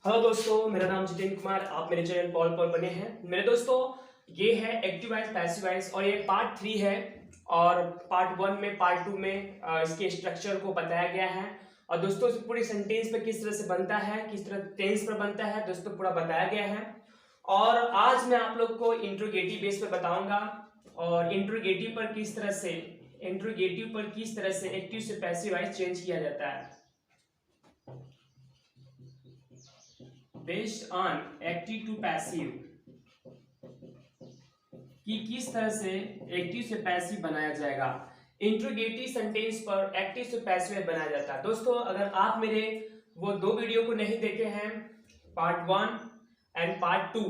Hello दोस्तों, मेरा नाम जितेंद्र कुमार। आप मेरे चैनल पॉल पॉल बने हैं। मेरे दोस्तों, ये है एक्टिव वॉइस पैसिव वॉइस और ये पार्ट 3 है। और पार्ट 1 में पार्ट 2 में इसके स्ट्रक्चर को बताया गया है। और दोस्तों, इस पूरी सेंटेंस पे किस तरह से बनता है, किस तरह टेंस पर बनता है, दोस्तों पूरा बताया गया है। और आज मैं आप लोग को इंट्रोगेटिव बेस पे बताऊंगा और इंट्रोगेटिव पर किस तरह से एक्टिव से पैसिव वॉइस चेंज किया जाता है based on active to passive, कि किस तरह से एक्टिव से पैसिव बनाया जाएगा। इंट्रोगेटिव सेंटेंस पर एक्टिव से पैसिव बनाया जाता है। दोस्तों, अगर आप मेरे वो दो वीडियो को नहीं देखे हैं, पार्ट 1 एंड पार्ट 2,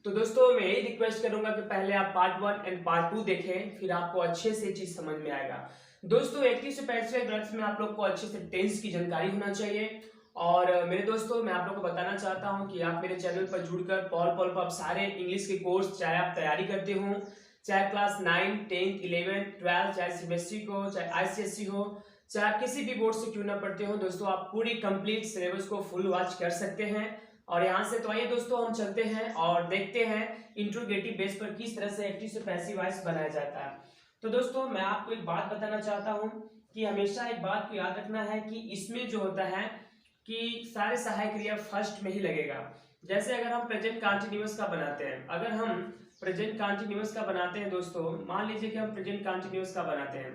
तो दोस्तों मैं यही रिक्वेस्ट करूंगा कि पहले आप पार्ट 1 एंड पार्ट 2 देखें, फिर आपको अच्छे से चीज समझ में आएगा। दोस्तों, एक्टिव से पैसिव वर्ब्स में आप लोग को अच्छे से टेंस की जानकारी होना चाहिए। और मेरे दोस्तों, मैं आप लोग को बताना चाहता हूं कि आप मेरे चैनल पर जुड़कर पॉल पॉल पर आप सारे इंग्लिश के कोर्स, चाहे आप तैयारी करते हो, चाहे क्लास 9, 10, 11, 12, चाहे सीबीएसई को, चाहे आईसीएसई हो, चाहे किसी भी बोर्ड से क्यों ना पढ़ते हो, दोस्तों आप पूरी कंप्लीट सिलेबस को फुल वॉच कर सकते हैं। और यहाँ से तो आइए दोस्तों, हम चलते हैं और देखते हैं इंट्रोगेटिव बेस पर किस तरह से एक्टिव से पैसिव वॉइस बनाया जाता है। तो दोस्तों, मैं आपको एक बात बताना चाहता हूँ कि हमेशा एक बात को याद रखना है कि इसमें जो होता है कि सारे सहायक क्रिया फर्स्ट में ही लगेगा। जैसे अगर हम प्रेजेंट कंटिन्यूअस का बनाते हैं, दोस्तों, मान लीजिए कि हम प्रेजेंट कंटिन्यूअस का बनाते हैं,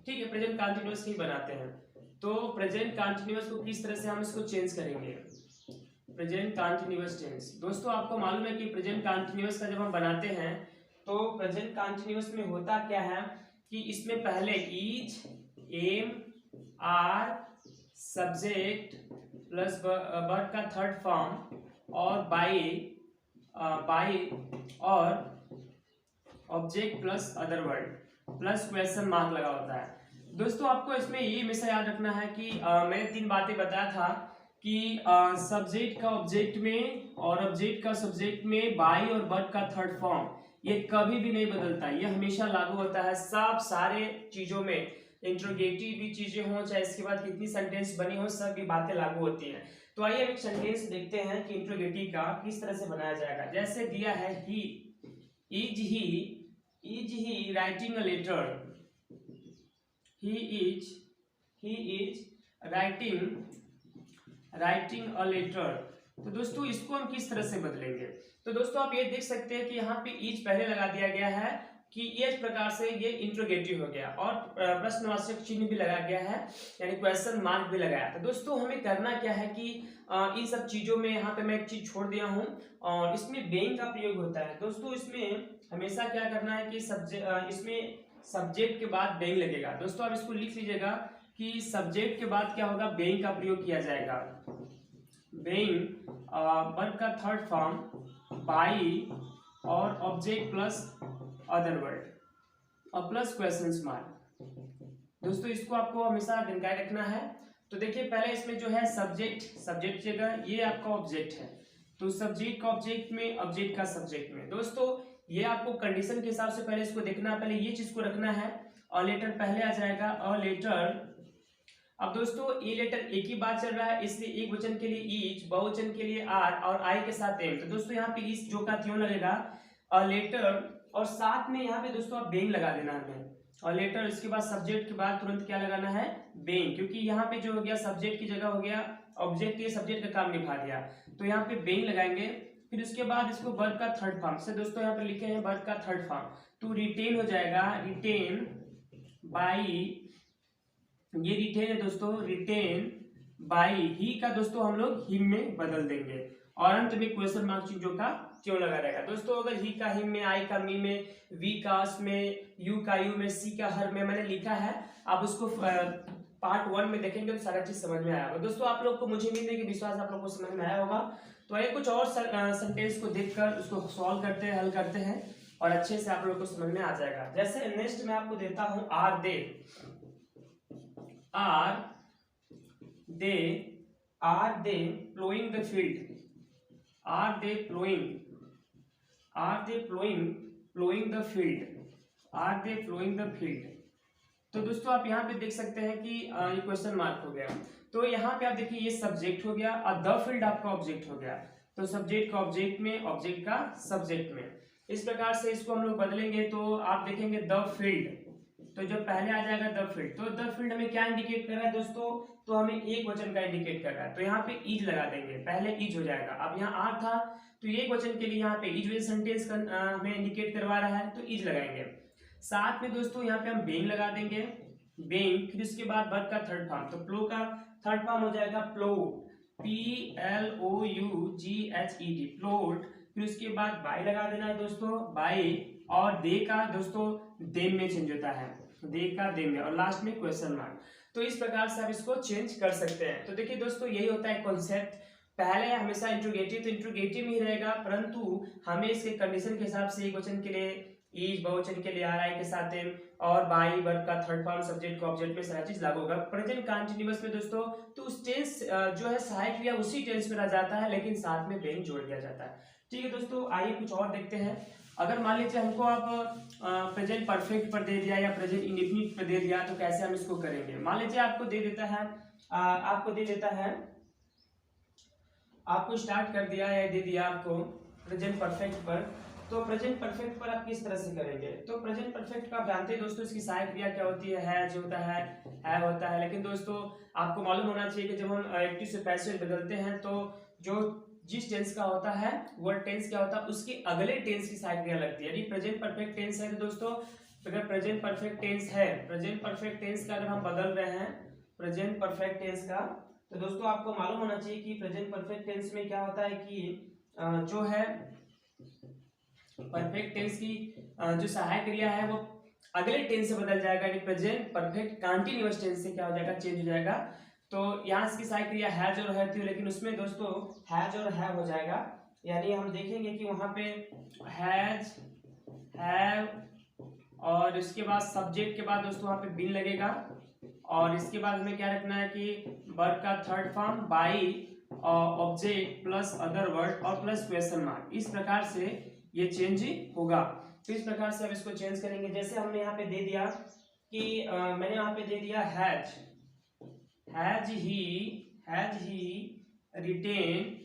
ठीक है, प्रेजेंट कंटिन्यूअस ही बनाते हैं। तो प्रेजेंट कंटिन्यूअस को किस तरह से हम इसको चेंज करेंगे, प्रेजेंट कंटिन्यूअस टेंस। दोस्तों, आपको मालूम है कि प्रेजेंट कंटिन्यूअस का जब हम बनाते हैं तो प्रेजेंट कंटिन्यूअस में होता क्या है कि इसमें पहले is, am, are, subject plus verb का थर्ड फॉर्म और बाई और object plus other word plus question mark लगा होता है। दोस्तों, आपको इसमें ये हमेशा याद रखना है कि मैंने 3 बातें बताया था कि सब्जेक्ट का ऑब्जेक्ट में और ऑब्जेक्ट का सब्जेक्ट में बाई और वर्ब का थर्ड फॉर्म ये कभी भी नहीं बदलता, ये हमेशा लागू होता है सब सारे चीजों में। इंट्रोगेटिव भी चीजें हों, चाहे इसके बाद कितनी सेंटेंस बनी हो, सब भी बातें लागू होती हैं। तो आइए एक सेंटेंस देखते हैं कि इंट्रोगेटिव का किस तरह से बनाया जाएगा। जैसे दिया है is he writing a letter, he is writing a letter. तो दोस्तों, इसको हम किस तरह से बदलेंगे। तो दोस्तों, आप ये देख सकते हैं कि यहाँ पे इज पहले लगा दिया गया है कि इस प्रकार से ये इंट्रोगेटिव हो गया और प्रश्नवाचक चिन्ह भी लगा गया है, यानी क्वेश्चन मार्क भी लगाया। तो दोस्तों, हमें करना क्या है कि इन सब चीजों में यहाँ पे मैं एक चीज छोड़ दिया हूँ और इसमें बेइंग का प्रयोग होता है। दोस्तों, इसमें हमेशा क्या करना है कि इसमें सब्जेक्ट के बाद बेइंग लगेगा। दोस्तों, आप इसको लिख लीजिएगा कि सब्जेक्ट के बाद क्या होगा, बेइंग का प्रयोग किया जाएगा। बेइंग वर्ब का थर्ड फॉर्म बाई और ऑब्जेक्ट प्लस अदर वर्ड और प्लस क्वेश्चन मार्क। दोस्तों, इसको आपको हमेशा जानकारी रखना है। तो देखिए, पहले इसमें जो है सब्जेक्ट जगह ये आपका ऑब्जेक्ट है, तो सब्जेक्ट का ऑब्जेक्ट में, ऑब्जेक्ट का सब्जेक्ट में। दोस्तों, ये आपको कंडीशन के हिसाब से पहले इसको देखना है, पहले ये चीज को रखना है। अ लेटर पहले आ जाएगा, अ लेटर। अब दोस्तों, ए लेटर एक ही बात चल रहा है, इसलिए एक वचन के लिए इज, बहुवचन के लिए आर और आई के साथ एम। तो दोस्तों, यहाँ पे इस जो का त्यों लगेगा अ लेटर, और साथ में यहाँ पे दोस्तों आप बेंग लगा देना है। और लेटर, इसके बाद सब्जेक्ट के बाद तुरंत क्या लगाना है, बेंग, क्योंकि यहाँ पे जो हो गया सब्जेक्ट की जगह हो गया ऑब्जेक्ट, ये सब्जेक्ट का काम निभा दिया, तो यहाँ पे बेंग लगाएंगे। फिर उसके बाद इसको वर्ब का थर्ड फॉर्म से, दोस्तों यहाँ पे लिखे हैं वर्ब का थर्ड फॉर्म, तो रिटेन हो जाएगा, रिटेन बाई, ये रिटेन है दोस्तों, रिटेन बाई ही का दोस्तों हम लोग हिम में बदल देंगे और अंत में क्वेश्चन मार्क चिन्हों का क्यों लगा रहेगा। दोस्तों, अगर ही का हिम में, आई का मी में, वी का अस में, यू का यू में, सी का हर में मैंने लिखा है। आप उसको पार्ट 1 में देखेंगे तो सारा चीज समझ में आया होगा। दोस्तों, आप लोग को मुझे उम्मीद है कि विश्वास आप लोग को समझ में आया होगा। तो आइए कुछ और सेंटेंस को देखकर उसको सॉल्व करते हैं, हल करते हैं और अच्छे से आप लोग को समझ में आ जाएगा। जैसे नेक्स्ट मैं आपको देता हूं, are they plowing the field, are they plowing the field, are they plowing the field। तो दोस्तों आप यहाँ पे देख सकते हैं कि ये क्वेश्चन मार्क हो गया। तो यहाँ पे आप देखिए ये सब्जेक्ट हो गया और द फील्ड आपका ऑब्जेक्ट हो गया। तो सब्जेक्ट का ऑब्जेक्ट में, ऑब्जेक्ट का सब्जेक्ट में, इस प्रकार से इसको हम लोग बदलेंगे। तो आप देखेंगे द फील्ड, तो जब पहले आ जाएगा द फील्ड, तो द फील्ड हमें क्या इंडिकेट कर रहा है दोस्तों, तो हमें एक वचन का इंडिकेट कर रहा है। तो यहाँ पे इज लगा देंगे, पहले इज हो जाएगा। अब यहाँ आर था तो एक वचन के लिए यहाँ पे इज सेंटेंस हमें इंडिकेट करवा रहा है, तो इज लगाएंगे। साथ में दोस्तों यहाँ पे हम बेंग लगा देंगे, बेंग, फिर उसके बाद वर्ब का थर्ड फॉर्म, तो प्लो का थर्ड फॉर्म हो जाएगा प्लो, PLOUGHED, प्लोट। फिर उसके बाद बाय लगा देना है दोस्तों, बाय, और दे का दोस्तों देम में चेंज होता है, दे का देम में, और लास्ट में क्वेश्चन मार्क। तो इस प्रकार से आप इसको चेंज कर सकते हैं। तो देखिए दोस्तों यही होता है कॉन्सेप्ट। पहले हमेशा इंट्रोगेटिव तो इंट्रोगेटिव ही रहेगा, परंतु हमें इसके कंडीशन के हिसाब से एक वचन के लिए इज, बहुवचन के लिए आर आई के साथ और बाई, वर्ब का थर्ड फॉर्म, सब्जेक्ट को ऑब्जेक्ट में सारा चीज लागू होगा। प्रेजेंट कंटीन्यूअस में दोस्तों तो उस टेंस जो है सहायक क्रिया उसी टेंस में रह जाता है, लेकिन साथ में बेंग जोड़ दिया जाता है। ठीक है दोस्तों, आइए कुछ और देखते हैं। अगर मान लीजिए हमको आप प्रेजेंट परफेक्ट पर दे दिया या प्रेजेंट इंडेफिनिट पर दे दिया, तो कैसे हम इसको करेंगे। मान लीजिए आपको दे देता है, आपको स्टार्ट कर दिया या दे दिया आपको प्रेजेंट परफेक्ट पर, तो प्रेजेंट परफेक्ट पर आप किस तरह से करेंगे। तो प्रेजेंट परफेक्ट का आप जानते हैं दोस्तों, इसकी सहायक क्रिया क्या होती है, जो होता है होता है। लेकिन दोस्तों आपको मालूम होना चाहिए कि जब हम एक्टिव से पैसिव बदलते हैं, तो जो जिस टेंस का होता है वो टेंस क्या होता है, उसके अगले टेंस की सहायक क्रिया लगती है। यदि प्रेजेंट परफेक्ट टेंस है तो दोस्तों, अगर प्रेजेंट परफेक्ट टेंस है, प्रेजेंट परफेक्ट टेंस का अगर हम बदल रहे हैं प्रेजेंट परफेक्ट टेंस का, तो दोस्तों आपको मालूम होना चाहिए कि प्रेजेंट परफेक्ट टेंस में क्या होता है कि जो है परफेक्ट टेंस की जो सहायक क्रिया है वो अगले टेंस से बदल जाएगा, यानी प्रेजेंट परफेक्ट कंटीन्यूअस टेंस से क्या हो जाएगा, चेंज हो जाएगा। तो यहाँ इसकी सहायक क्रिया हैज और है थी, लेकिन उसमें दोस्तों हैज और है हो जाएगा। यानी हम देखेंगे कि वहां पे हैज, हैव, और इसके बाद सब्जेक्ट के बाद दोस्तों वहां पे बीन लगेगा, और इसके बाद हमें क्या रखना है कि वर्ब का third form by, object plus other word और प्लस क्वेश्चन मार्क। इस प्रकार से ये चेंज होगा। तो इस प्रकार से अब इसको चेंज करेंगे। जैसे हमने यहाँ पे दे दिया कि मैंने यहाँ पे दे दिया has he retain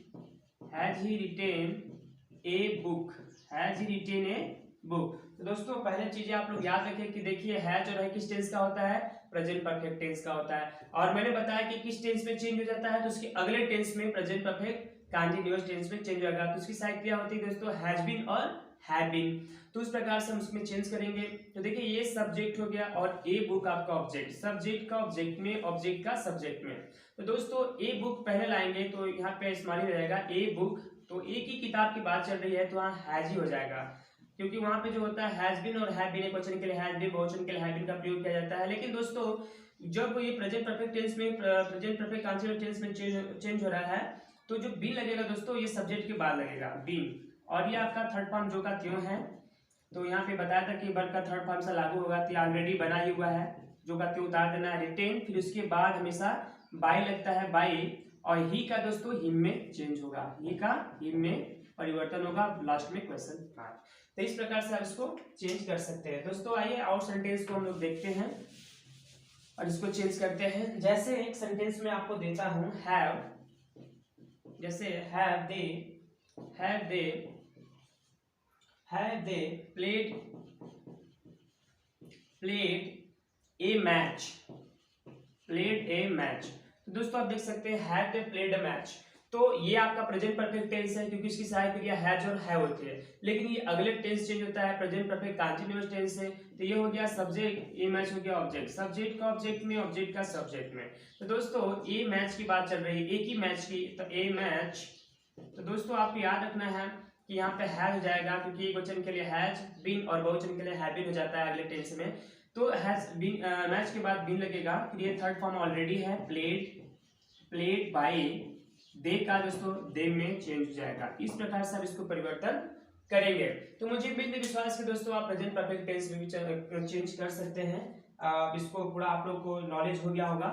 a book, तो दोस्तों पहले चीजें आप लोग याद रखें कि देखिए हैज और है किस टेंस का होता है, प्रेजेंट परफेक्ट टेंस का होता है। और मैंने बताया कि किस टेंस में चेंज हो जाता है, तो उसके अगले टेंस में प्रेजेंट परफेक्ट कंटीन्यूअस टेंस में चेंज होगा। तो उसकी सहायक क्रिया होती है दोस्तों हैज बीन और हैव बीन। तो इस प्रकार से हम उसमें चेंज करेंगे। तो देखिए ये सब्जेक्ट हो गया और ए बुक आपका ऑब्जेक्ट, सब्जेक्ट का ऑब्जेक्ट में, ऑब्जेक्ट का सब्जेक्ट में। तो दोस्तों ए बुक पहले लाएंगे तो यहाँ पे स्मॉल रहेगा ए बुक, तो एक ही किताब की बात चल रही है तो वहाँ हैज ही हो जाएगा, क्योंकि वहां पे जो होता है हैज बीन और हैव बीन, एक वचन के लिए हैज बीन, बहुवचन के लिए हैव बीन का प्रयोग किया जाता है। लेकिन दोस्तों जब ये प्रेजेंट परफेक्ट टेंस में, प्रेजेंट परफेक्ट कंटीन्यूअस टेंस में चेंज हो रहा है, तो जो बीन लगेगा दोस्तों ये सब्जेक्ट के बाद लगेगा बीन, और ये आपका थर्ड फॉर्म जो का त्यों है। तो यहाँ पे बताया था कि वर्ब का थर्ड फॉर्म से लागू होगा, तो ऑलरेडी बना ही हुआ है, जो का त्यों उतार देना है, रिटेन। फिर उसके बाद हमेशा बाय लगता है, बाय, और ही का दोस्तों हिम में चेंज होगा, ही का हिम में परिवर्तन होगा, लास्ट में क्वेश्चन मार्क। तो इस प्रकार से आप इसको चेंज कर सकते हैं। दोस्तों आइए और सेंटेंस को हम लोग देखते हैं और इसको चेंज करते हैं। जैसे एक सेंटेंस में आपको देता हूं हैव, जैसे have they played a match. तो दोस्तों आप देख सकते हैं have they played a match, तो ये आपका प्रेजेंट परफेक्ट टेंस है, क्योंकि इसकी सहायक क्रिया हैज और हैव होती है। लेकिन ये अगले टेंस चेंज होता है, प्रेजेंट परफेक्ट कंटीन्यूअस टेंस है। तो ये हो गया सब्जेक्ट, ए मैच हो गया ऑब्जेक्ट, सब्जेक्ट का ऑब्जेक्ट में, ऑब्जेक्ट का सब्जेक्ट में। तो दोस्तों ए मैच की बात चल रही है, एक ही मैच की, तो ए मैच। तो दोस्तों आपको याद रखना है कि यहाँ पे हैज हो जाएगा, क्योंकि एक वचन के लिए हैज बीन और बहुवचन के लिए हैव बीन हो जाता है अगले टेंस में। तो हैज बीन मैच के बाद बीन लगेगा, फिर ये थर्ड फॉर्म ऑलरेडी है, प्लेड बाय, दे का दोस्तों दे में चेंज हो जाएगा। इस प्रकार से आप इसको परिवर्तन करेंगे। तो मुझे विश्वास है दोस्तों आप प्रेजेंट परफेक्ट टेंस में भी चेंज कर सकते हैं। इसको पूरा आप लोग को नॉलेज हो गया होगा।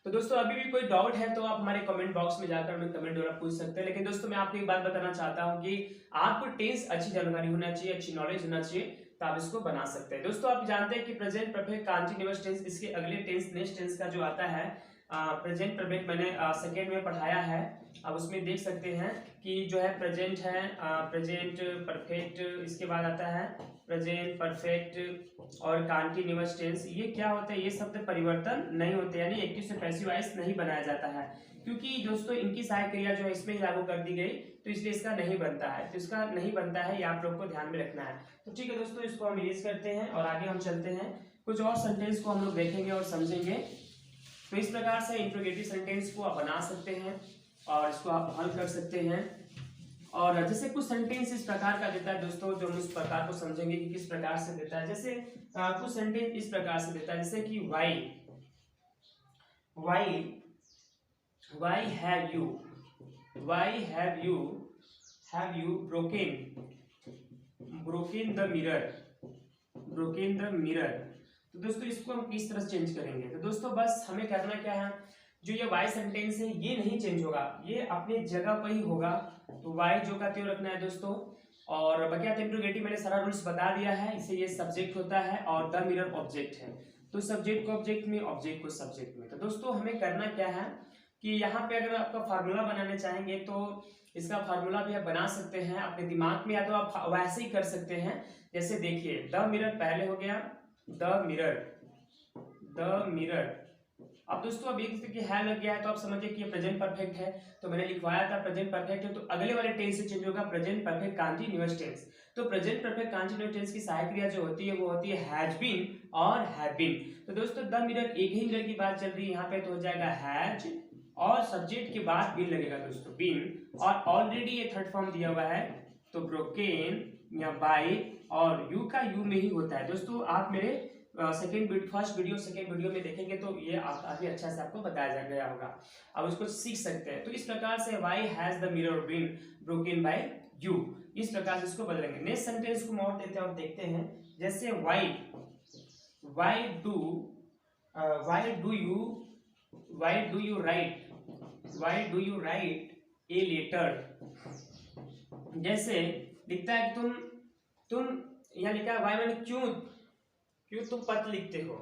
तो दोस्तों अभी भी कोई डाउट है तो आप हमारे कमेंट बॉक्स में जाकर हमें कमेंट द्वारा पूछ सकते हैं। लेकिन दोस्तों मैं आपको एक बात बताना चाहता हूँ कि आपको टेंस अच्छी जानकारी होना चाहिए, अच्छी नॉलेज होना चाहिए, तो आप इसको बना सकते हैं। दोस्तों आप जानते हैं कि प्रेजेंट परफेक्ट कंटीन्यूअस टेंस, इसके अगले टेंस नेक्स्ट टेंस का जो आता है प्रेजेंट परफेक्ट, मैंने सेकेंड में पढ़ाया है। अब उसमें देख सकते हैं कि जो है प्रेजेंट है, प्रेजेंट परफेक्ट, इसके बाद आता है प्रेजेंट परफेक्ट और कंटीन्यूअस टेंस। ये क्या होता है, ये शब्द परिवर्तन नहीं होते, यानी एक्टिव से पैसिव वॉइस नहीं बनाया जाता है, क्योंकि दोस्तों इनकी सहायक क्रिया जो है इसमें ही लागू कर दी गई, तो इसलिए इसका नहीं बनता है। तो इसका नहीं बनता है, ये आप लोग को ध्यान में रखना है। तो ठीक है दोस्तों, इसको हम इरेज करते हैं और आगे हम चलते हैं, कुछ और सेंटेंस को हम लोग देखेंगे और समझेंगे। तो इस प्रकार से इंट्रोगेटिव सेंटेंस को आप बना सकते हैं और इसको आप हल कर सकते हैं। और जैसे कुछ सेंटेंस इस प्रकार का देता है दोस्तों, जो हम उस प्रकार को समझेंगे कि किस प्रकार से देता है। जैसे कुछ सेंटेंस इस प्रकार से देता है, जैसे कि why have you broken the mirror। तो दोस्तों इसको हम किस तरह चेंज करेंगे, तो दोस्तों बस हमें करना क्या है, जो ये वाई सेंटेंस है ये नहीं चेंज होगा, ये अपने जगह पर ही होगा। तो वाई जो का त्यों रखना है दोस्तों। और बकिया इंट्रोगेटिव मैंने सारा रूल्स बता दिया है। इसे ये सब्जेक्ट होता है और द मिरर ऑब्जेक्ट है, तो सब्जेक्ट को ऑब्जेक्ट में, ऑब्जेक्ट को सब्जेक्ट में। तो दोस्तों हमें करना क्या है कि यहाँ पे अगर आपका फार्मूला बनाने चाहेंगे तो इसका फार्मूला भी आप बना सकते हैं अपने दिमाग में, या तो आप वैसे ही कर सकते हैं। जैसे देखिए द मिरर पहले हो गया, द मिरर। अब दोस्तों अब एक कि है लग गया है, तो आप समझिए कि ये प्रेजेंट परफेक्ट है, तो मैंने लिखवाया था प्रेजेंट परफेक्ट है, तो अगले वाले टेंस से चेंज होगा प्रेजेंट परफेक्ट कंटीन्यूअस टेंस। तो प्रेजेंट परफेक्ट कंटीन्यूअस टेंस की सहायक क्रिया जो होती है वो होती है हैज बीन और हैव बीन। तो दोस्तों द मिरर, एक ही मिरर की बात चल रही है यहाँ पे, तो हो जाएगा हैज और सब्जेक्ट के बाद बीन लगेगा दोस्तों, बीन। और ऑलरेडी ये थर्ड फॉर्म दिया हुआ है, तो ब्रोकन या बाय, और यू का यू में ही होता है। दोस्तों आप मेरे फर्स्ट वीडियो सेकंड वीडियो में देखेंगे तो ये काफी अच्छा से आपको बताया गया होगा, अब उसको सीख सकते हैं। तो इस प्रकार से why has the mirror been broken by you, इस प्रकार से इसको बदलेंगे। नेक्स्ट सेंटेंस को और देते हैं और देखते हैं। जैसे why do you write a letter। जैसे लिखता है तुम यहाँ लिखा है why, मैंने क्यों तुम पत्र लिखते हो,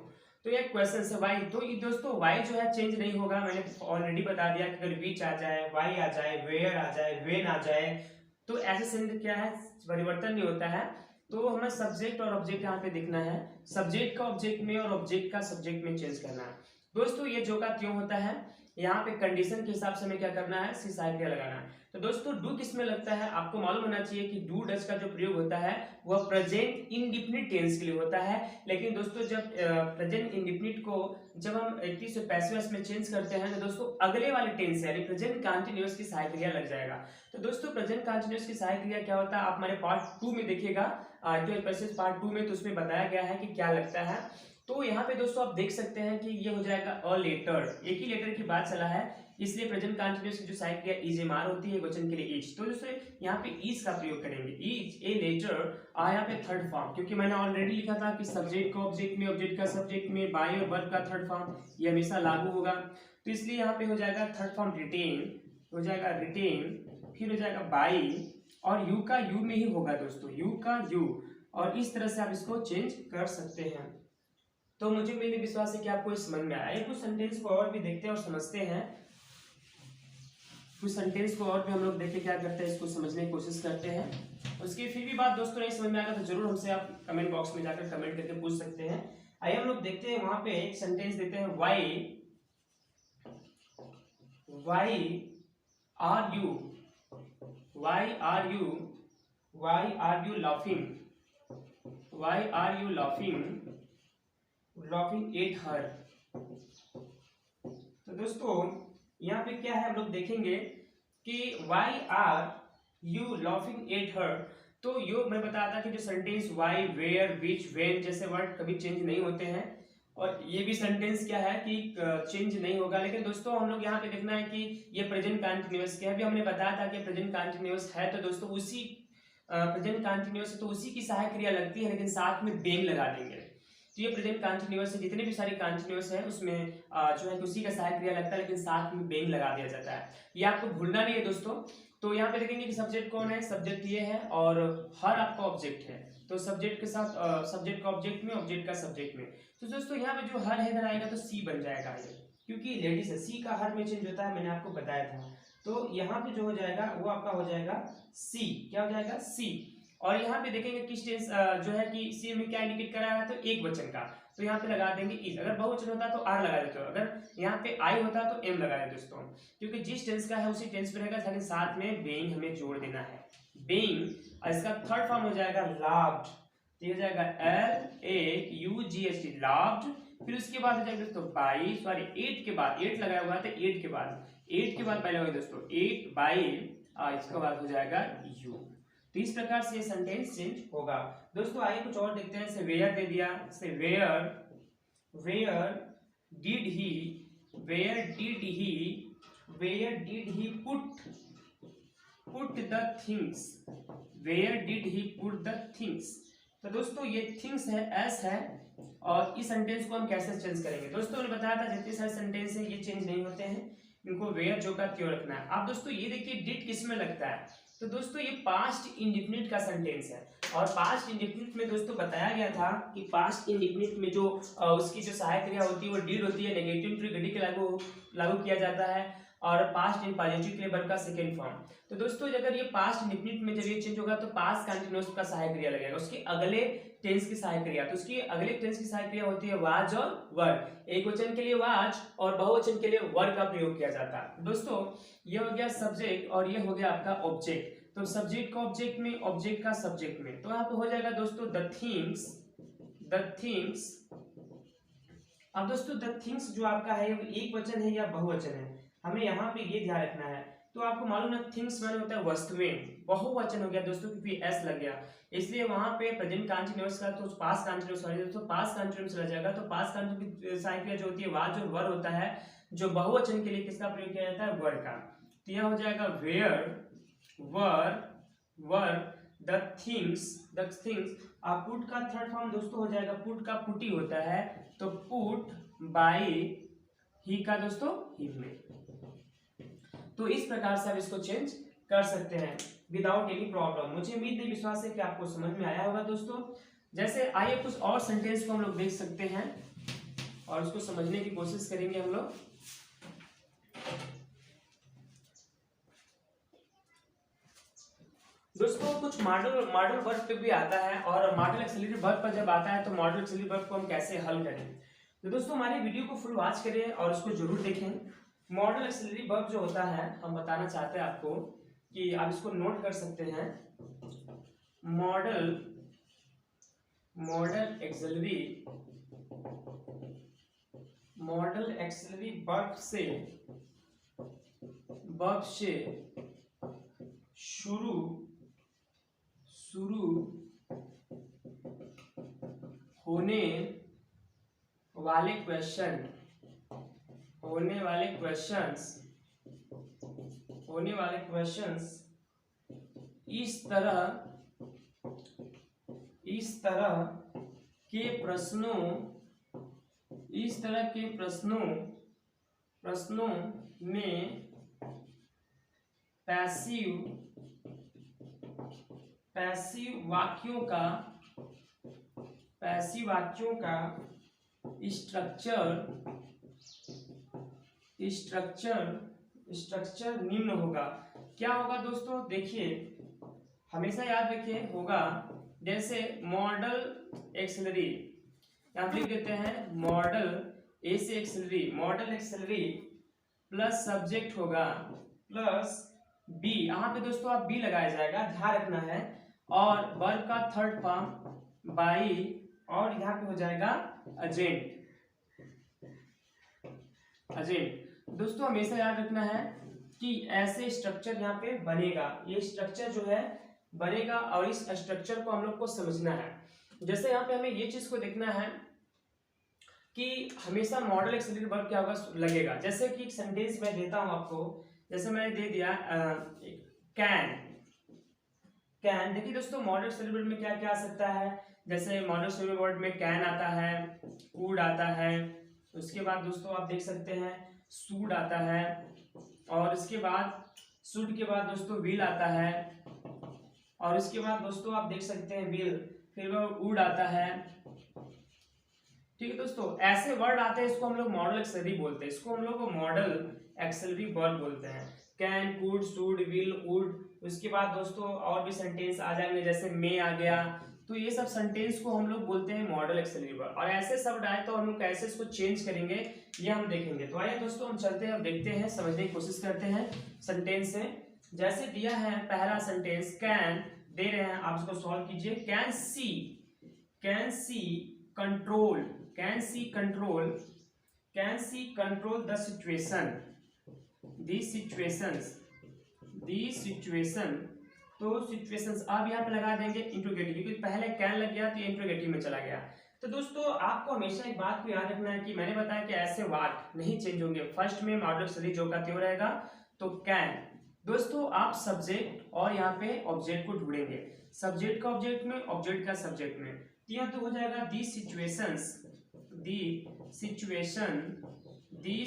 तो ये क्वेश्चन है वाई। तो ये दोस्तों वाई जो है चेंज नहीं होगा, मैंने ऑलरेडी बता दिया कि अगर विच आ जाए, वाई आ जाए, वेयर आ जाए, व्हेन आ जाए, तो ऐसे सेंटेंस क्या है, परिवर्तन नहीं होता है। तो हमें सब्जेक्ट और ऑब्जेक्ट यहाँ पे देखना है, सब्जेक्ट का ऑब्जेक्ट में और ऑब्जेक्ट का सब्जेक्ट में चेंज करना है। दोस्तों ये जो का क्यों होता है, यहाँ पे कंडीशन के हिसाब से हमें क्या करना है, सी सहायक क्रिया लगाना है। तो दोस्तों डू किस में लगता है, आपको मालूम होना चाहिए कि डू डज का जो प्रयोग होता है वह प्रेजेंट इंडिफिनिट टेंस के लिए होता है। लेकिन दोस्तों जब प्रेजेंट इंडिफिनिट को जब हम एक्टिव से पैसिव में चेंज करते हैं, तो दोस्तों अगले वाले टेंस यानी प्रेजेंट कंटीन्यूअस की सहायक क्रिया लग जाएगा। तो दोस्तों प्रेजेंट कंटीन्यूअस की सहायक क्रिया क्या होता है, आप हमारे पार्ट 2 में देखिएगा, पार्ट 2 में, तो उसमें बताया गया है कि क्या लगता है। तो यहाँ पे दोस्तों आप देख सकते हैं कि ये हो जाएगा अ लेटर, एक ही लेटर की बात चला है, इसलिए प्रेजेंट कंटीन्यूअस की जो सहायक क्रिया इज एम आर होती है वचन के लिए इज। तो दोस्तों यहाँ पे इज का प्रयोग करेंगे, इज ए लेटर। यहाँ पे थर्ड फॉर्म, क्योंकि मैंने ऑलरेडी लिखा था कि सब्जेक्ट को ऑब्जेक्ट में, ऑब्जेक्ट का सब्जेक्ट में, बाय और वर्ब का थर्ड फॉर्म ये हमेशा लागू होगा। तो इसलिए यहाँ पे हो जाएगा थर्ड फॉर्म रिटेन, हो जाएगा रिटेन, फिर हो जाएगा बाय, और यू का यू में ही होगा दोस्तों, यू का यू। और इस तरह से आप इसको चेंज कर सकते हैं। तो मुझे मेरे विश्वास है कि आपको समझ में आया। कुछ सेंटेंस को और भी देखते हैं और समझते हैं, कुछ सेंटेंस को और भी हम लोग देख के क्या करते हैं, इसको समझने की कोशिश करते हैं। उसकी फिर भी बात दोस्तों नहीं समझ में आएगा तो जरूर हमसे आप कमेंट बॉक्स में जाकर कमेंट करके पूछ सकते हैं। आइए हम लोग देखते हैं, वहां पे एक सेंटेंस देते हैं, why are you laughing at her. तो दोस्तों यहाँ पे क्या है, हम लोग देखेंगे कि why are you laughing at her. तो यो मैं बताया था कि जो sentence why, where, which, when जैसे वर्ड कभी चेंज नहीं होते हैं, और ये भी सेंटेंस क्या है कि चेंज नहीं होगा। लेकिन दोस्तों हम लोग यहाँ पे देखना है कि ये प्रेजेंट कंटीन्यूअस क्या है। अभी हमने बताया था कि प्रेजेंट कंटीन्यूअस है, तो दोस्तों उसी प्रेजेंट कंटीन्यूअस है तो उसी की सहायक क्रिया लगती है, लेकिन साथ में बेंग लगा देंगे। तो ये प्रेजेंट कंटीन्यूअस है, जितने भी सारी कंटीन्यूअस है उसमें जो है उसी का सहायक क्रिया लगता है, लेकिन साथ में बेंग लगा दिया जाता है। ये आपको भूलना नहीं है दोस्तों। तो यहाँ पे देखेंगे कि सब्जेक्ट कौन है, सब्जेक्ट ये है और हर आपका ऑब्जेक्ट है। तो सब्जेक्ट के साथ सब्जेक्ट का ऑब्जेक्ट में, ऑब्जेक्ट का सब्जेक्ट में। तो दोस्तों यहाँ पे जो हर है इधर आएगा तो सी बन जाएगा ये, क्योंकि लेडीज है, सी का हर में चेंज होता है, मैंने आपको बताया था। तो यहाँ पे जो हो जाएगा वो आपका हो जाएगा सी, क्या हो जाएगा सी। और यहाँ पे देखेंगे किस टेंस जो है कि सी में क्या इंडिकेट करा है, तो एक वचन का, तो यहाँ पे लगा देंगे इज। अगर बहुवचन होता तो आर लगा देते हो, अगर यहाँ पे आई होता तो एम लगा देते दोस्तों, क्योंकि जिस टेंस का है उसी टेंस पे रहेगा, लेकिन साथ में बेइंग हमें जोड़ देना है, बेइंग। और इसका थर्ड फॉर्म हो जाएगा लव्ड, ये हो जाएगा LAUGHT लव्ड। फिर उसके बाद हो जाएगा दोस्तों बाई, सॉरी 8 के बाद, 8 लगाया हुआ था, 8 के बाद पहले होगा दोस्तों 8 बाई, इसके बाद हो जाएगा यू। तो इस प्रकार से ये सेंटेंस चेंज होगा। दोस्तों आइए कुछ और देखते हैं। जैसे वेयर दे दिया, जैसे where did he put the things, where did he put the things. तो दोस्तों ये थिंग्स है, एस है, और इस सेंटेंस को हम कैसे चेंज करेंगे। दोस्तों ने बताया था जितने सारे सेंटेंस हैं ये चेंज नहीं होते हैं, इनको वेयर जो का त्यों रखना है। अब दोस्तों ये देखिए डिड किस में लगता है, तो दोस्तों ये पास्ट इंडेफिनिट का सेंटेंस है, और पास्ट इंडेफिनिट में दोस्तों बताया गया था कि पास्ट इंडेफिनिट में जो उसकी जो सहायक क्रिया होती है वो डिड होती है, नेगेटिव टू घड़ी के लागू किया जाता है, और पास्ट इन पॉजिटिव के लिए वर्ब का सेकंड फॉर्म। तो दोस्तों अगर ये पास्ट इंडेफिनिट में जब ये चेंज होगा तो पास्ट कंटीन्यूअस का सहायक क्रिया लगेगा, उसके अगले टेंस की सहायक क्रिया, तो उसकी अगले टेंस की सहायक क्रिया होती है वाज और वर। एक वचन के लिए वाज और बहुवचन के लिए वर का प्रयोग किया जाता है। दोस्तों ये हो गया सब्जेक्ट और ये हो गया आपका ऑब्जेक्ट। तो सब्जेक्ट का ऑब्जेक्ट में, ऑब्जेक्ट का सब्जेक्ट में, तो यहाँ पे हो जाएगा दोस्तों द थिंग्स। अब दोस्तों द थिंग्स जो आपका है वो एक वचन है या बहुवचन है, हमें यहाँ पे ये ध्यान रखना है। तो आपको मालूम है थिंग्स माने होता है वस्तुएं, बहुवचन हो गया दोस्तों क्योंकि एस लग गया, इसलिए वहां पे प्रेजेंट कंटीन्यूअस का तो पास्ट कंटीन्यूअस वाले दोस्तों पास्ट कंटीन्यूअस रह जाएगा। तो पास्ट कंटीन्यूअस की सहायक क्रिया जो होती है वाज और वर होता है, जो बहुवचन के लिए किसका प्रयोग किया जाता है, वर का। तो यह हो जाएगा वेयर वर द थिंग्स। अब पुट का थर्ड फॉर्म दोस्तों हो जाएगा, पुट का पुटी होता है, तो पुट बाई ही का दोस्तों ही में। तो इस प्रकार से आप इसको चेंज कर सकते हैं विदाउट एनी प्रॉब्लम। मुझे उम्मीद नहीं, विश्वास है कि आपको समझ में आया होगा दोस्तों। जैसे आइए कुछ और सेंटेंस को हम लोग देख सकते हैं और उसको समझने की कोशिश करेंगे हम लोग। दोस्तों कुछ मॉडल वर्ब पे भी आता है, और मॉडल एक्सिलरी वर्ब पर जब आता है तो मॉडल एक्सिलरी वर्ब को हम कैसे हल करें। तो दोस्तों हमारे वीडियो को फुल वॉच करें और उसको जरूर देखें। मॉडल एक्सिलरी वर्ब जो होता है, हम बताना चाहते हैं आपको कि आप इसको नोट कर सकते हैं। मॉडल एक्सिलरी वर्ब से शुरू होने वाले क्वेश्चंस इस तरह के प्रश्नों में पैसिव वाक्यों का स्ट्रक्चर निम्न होगा। क्या होगा दोस्तों, देखिए हमेशा याद रखिए, होगा जैसे मॉडल एक्सिलरी, यहाँ लिख देते हैं मॉडल ए से axillary, model axillary plus subject होगा प्लस बी, यहाँ पे दोस्तों आप बी लगाया जाएगा, ध्यान रखना है, और वर्ब का थर्ड फॉर्म बाई, और यहाँ पे हो जाएगा एजेंट। दोस्तों हमेशा याद रखना है कि ऐसे स्ट्रक्चर यहाँ पे बनेगा, ये स्ट्रक्चर जो है बनेगा, और इस स्ट्रक्चर को हम लोग को समझना है। जैसे यहाँ पे हमें ये चीज को देखना है कि हमेशा मॉडल एक्सिलरी वर्ब क्या होगा, लगेगा। जैसे कि एक सेंटेंस मैं देता हूं आपको, जैसे मैंने दे दिया कैन। देखिए दोस्तों मॉडल एक्सिलरी वर्ब में क्या क्या आ सकता है, जैसे मॉडल एक्सिलरी वर्ब में कैन आता है, वुड आता है, उसके बाद दोस्तों आप देख सकते हैं सूड आता है, और इसके बाद सूड के बाद दोस्तों विल आता है, और इसके बाद दोस्तों आप देख सकते हैं विल, फिर वुड आता है। ठीक है दोस्तों, ऐसे वर्ड आते हैं, इसको हम लोग मॉडल एक्सिलरी बोलते हैं, इसको हम लोग मॉडल एक्सिलरी वर्ब बोलते हैं। Can, could, should, will, would. उसके बाद दोस्तों और भी सेंटेंस आ जाएंगे, जैसे मे आ गया। तो ये सब सेंटेंस को हम लोग बोलते हैं मॉडल एक्सिलरी वर्ब। और ऐसे शब्द आए तो हम लोग कैसे इसको चेंज करेंगे ये हम देखेंगे। तो आइए दोस्तों हम चलते हैं और देखते हैं, समझने की कोशिश करते हैं सेंटेंस से। जैसे दिया है पहला सेंटेंस, कैन दे रहे हैं, आप इसको सॉल्व कीजिए। Can see control, can see control the situation. तो सिचुएशंस अब यहाँ पे लगा देंगे इंट्रोगेटिव, क्योंकि पहले कैन लग गया तो ये इंट्रोगेटिव में चला गया। तो दोस्तों आपको हमेशा एक बात को याद रखना है कि मैंने बताया कि ऐसे वाक्य नहीं चेंज होंगे। फर्स्ट में मॉडल एक्सिलरी जो का त्यो रहेगा, तो कैन। दोस्तों आप सब्जेक्ट और यहाँ पे ऑब्जेक्ट को ढूंढेंगे, सब्जेक्ट का ऑब्जेक्ट में, ऑब्जेक्ट का सब्जेक्ट में। तो यहाँ तो हो जाएगा दी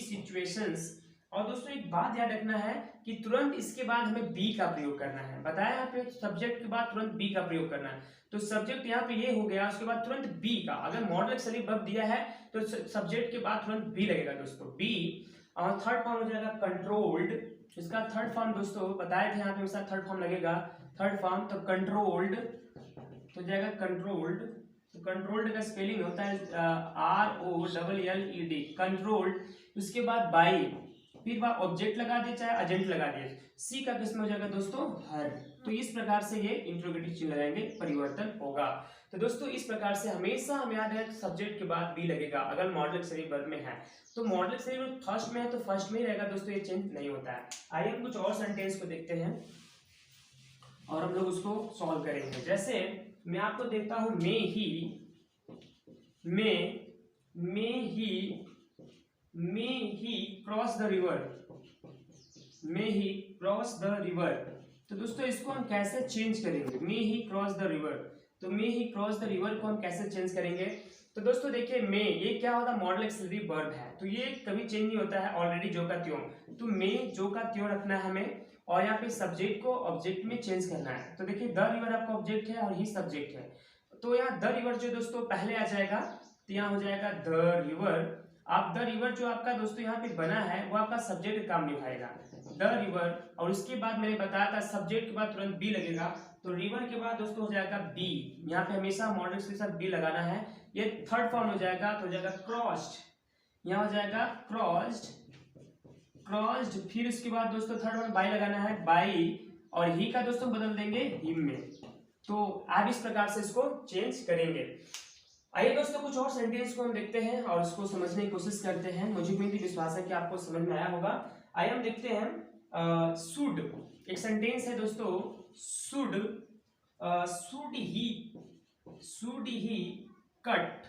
सिचुएशंस। और दोस्तों एक बात याद रखना है कि तुरंत इसके बाद हमें बी का प्रयोग करना है। बताया यहाँ पे सब्जेक्ट के बाद तुरंत बी का प्रयोग करना है। तो सब्जेक्ट यहाँ पे ये हो गया, उसके बाद तुरंत बी का, अगर मॉडल एक्सिलरी वर्ब दिया है तो सब्जेक्ट के बाद तुरंत बी लगेगा दोस्तों, बी। और थर्ड फॉर्म हो जाएगा कंट्रोल्ड। इसका थर्ड फॉर्म दोस्तों बताए थे यहाँ पे हमेशा थर्ड फॉर्म लगेगा, थर्ड फॉर्म। तो कंट्रोल्ड तो जाएगा कंट्रोल्ड। तो कंट्रोल्ड का स्पेलिंग होता है ROLLED, कंट्रोल्ड। उसके बाद बाई, फिर बार ऑब्जेक्ट लगा दिए चाहे एजेंट लगा दिए। सी का किसमें हो जाएगा दोस्तों, हर। तो इस प्रकार से ये इंट्रोगेटिव चिन्ह लगाएंगे, परिवर्तन होगा। तो दोस्तों इस प्रकार से हमेशा हमें याद है सब्जेक्ट के बाद बी लगेगा अगर मॉडल एक्सिलरी वर्ब में है। तो मॉडल एक्सिलरी वर्ब फर्स्ट में है तो फर्स्ट में ही रहेगा दोस्तों, ये चेंज नहीं होता है। आइए हम कुछ और सेंटेंस को देखते हैं और हम लोग उसको सॉल्व करेंगे। जैसे मैं आपको देखता हूं, मे ही क्रॉस द रिवर। तो दोस्तों इसको हम कैसे चेंज करेंगे, मे ही क्रॉस द रिवर। तो मे ही क्रॉस द रिवर को हम कैसे चेंज करेंगे। तो दोस्तों देखिए मे, ये क्या होता है, मॉडल एक्सिलरी वर्ब है, तो ये कभी चेंज नहीं होता है, ऑलरेडी जो का त्यों। तो मे जो का त्यों रखना है हमें, और यहाँ पे सब्जेक्ट को ऑब्जेक्ट में चेंज करना है। तो देखिए द रिवर आपका ऑब्जेक्ट है और ही सब्जेक्ट है। तो यहाँ द रिवर जो दोस्तों पहले आ जाएगा, तो यहाँ हो जाएगा द रिवर। आप द रिवर जो आपका दोस्तों यहाँ पे बना है वो आपका सब्जेक्ट काम निभाएगा, द रिवर। और उसके बाद मैंने बताया था सब्जेक्ट के बाद तुरंत बी लगेगा, तो रिवर के बाद दोस्तों हो जाएगा बी। यहाँ पे हमेशा मॉडल के साथ बी लगाना है। ये थर्ड फॉर्म हो जाएगा, तो हो जाएगा क्रॉस्ड, यहाँ हो जाएगा क्रॉस्ड। फिर उसके बाद दोस्तों थर्ड वन बाई लगाना है, बाई। और ही का दोस्तों बदल देंगे हिम में। तो आप इस प्रकार से इसको चेंज करेंगे। आइए दोस्तों कुछ और सेंटेंस को हम देखते हैं और इसको समझने की कोशिश करते हैं। मुझे पूरी विश्वास है कि आपको समझ में आया होगा। आइए हम देखते हैं शुड। एक सेंटेंस है दोस्तों, should he cut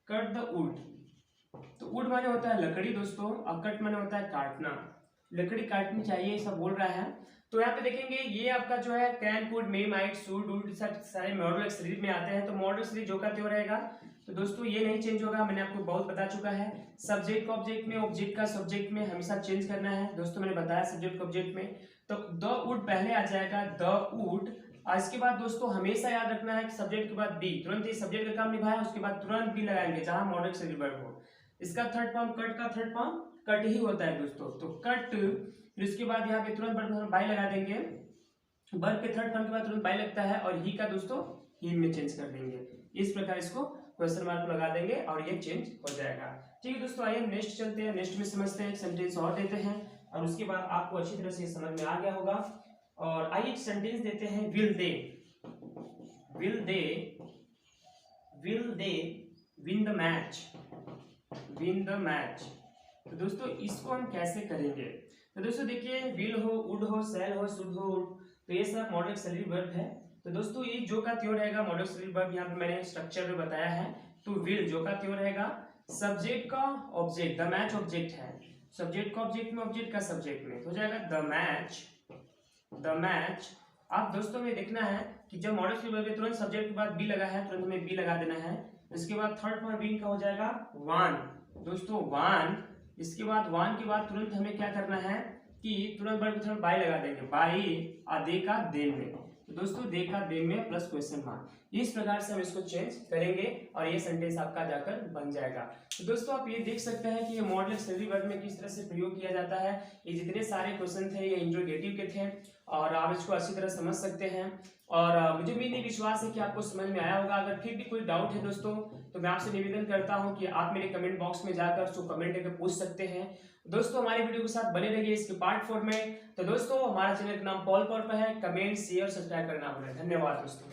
the wood. तो वुड माने होता है लकड़ी दोस्तों, और कट माने होता है काटना, लकड़ी काटनी चाहिए सब बोल रहा है। तो यहाँ पे देखेंगे ये आपका जो है can, could, may, might, should, would सारे मॉडल एक्सिलरी में आते हैं। तो मॉडल एक्सिलरी जो का त्यों रहेगा। तो दोस्तों ये नहीं चेंज होगा, मैंने आपको बहुत बता चुका है। सब्जेक्ट को ऑब्जेक्ट में, ऑब्जेक्ट का सब्जेक्ट में हमेशा चेंज करना है दोस्तों, मैंने बताया सब्जेक्ट को ऑब्जेक्ट में। तो द वुड पहले आ जाएगा, द वुड। इसके बाद दोस्तों हमेशा याद रखना है कि सब्जेक्ट के बाद बी, तुरंत ये सब्जेक्ट का काम निभाया, उसके बाद तुरंत बी लगाएंगे जहां मॉडल एक्सिलरी वर्ब हो। इसका थर्ड फॉर्म कट का थर्ड फॉर्म कट ही होता है दोस्तों, तो कट। फिर उसके बाद यहाँ पे तुरंत बाई लगा देंगे, वर्ब के थर्ड फॉर्म के बाद तुरंत बाई लगता है, और ही का दोस्तों ही में चेंज कर देंगे। इस प्रकार इसको क्वेश्चन मार्क लगा देंगे और ये चेंज हो जाएगा। ठीक है दोस्तों, आइए नेक्स्ट चलते हैं, नेक्स्ट में समझते हैं। एक सेंटेंस और देते हैं और उसके बाद आपको अच्छी तरह से समझ में आ गया होगा। और आइए एक सेंटेंस देते हैं, will they win the match. तो दोस्तों इसको हम कैसे करेंगे। तो दोस्तों देखिए विल हो, वुड हो, शैल हो, शुड हो, तो ये सब मॉडल एक्सिलरी वर्ब है। तो दोस्तों ये जो का त्यों रहेगा, मॉडल एक्सिलरी वर्ब यहाँ पे मैंने स्ट्रक्चर में बताया है। तो विल जो का त्यों रहेगा, सब्जेक्ट का ऑब्जेक्ट, द मैच ऑब्जेक्ट है, सब्जेक्ट का ऑब्जेक्ट में, ऑब्जेक्ट का सब्जेक्ट में, तो हो जाएगा द मैच। आप दोस्तों में देखना है कि जब मॉडल एक्सिलरी वर्ब तुरंत सब्जेक्ट के बाद बी लगा है, तुरंत हमें बी लगा देना है। इसके बाद थर्ड फॉर्म बीइंग का हो जाएगा वन दोस्तों, वन। इसके बाद वन के बाद तुरंत हमें क्या करना है कि तुरंत वर्ब के थर्ड बाई लगा देंगे, बाई, आधे का देन में। तो दोस्तों दे का दे में प्लस क्वेश्चन मार्क, इस प्रकार से हम इसको चेंज करेंगे और ये सेंटेंस आपका जाकर बन जाएगा। तो दोस्तों आप ये देख सकते हैं कि ये मॉडल ऑक्सिलरी वर्ब में किस तरह से प्रयोग किया जाता है। ये जितने सारे क्वेश्चन थे ये इंट्रोगेटिव के थे और आप इसको अच्छी तरह समझ सकते हैं। और मुझे भी नहीं विश्वास है कि आपको समझ में आया होगा। अगर फिर भी कोई डाउट है दोस्तों तो मैं आपसे निवेदन करता हूं कि आप मेरे कमेंट बॉक्स में जाकर उसको कमेंट करके पूछ सकते हैं। दोस्तों हमारी वीडियो के साथ बने रहिए इसके पार्ट 4 में। तो दोस्तों हमारा चैनल का नाम पॉल पर है, कमेंट शेयर सब्सक्राइब करना भूलें। धन्यवाद दोस्तों।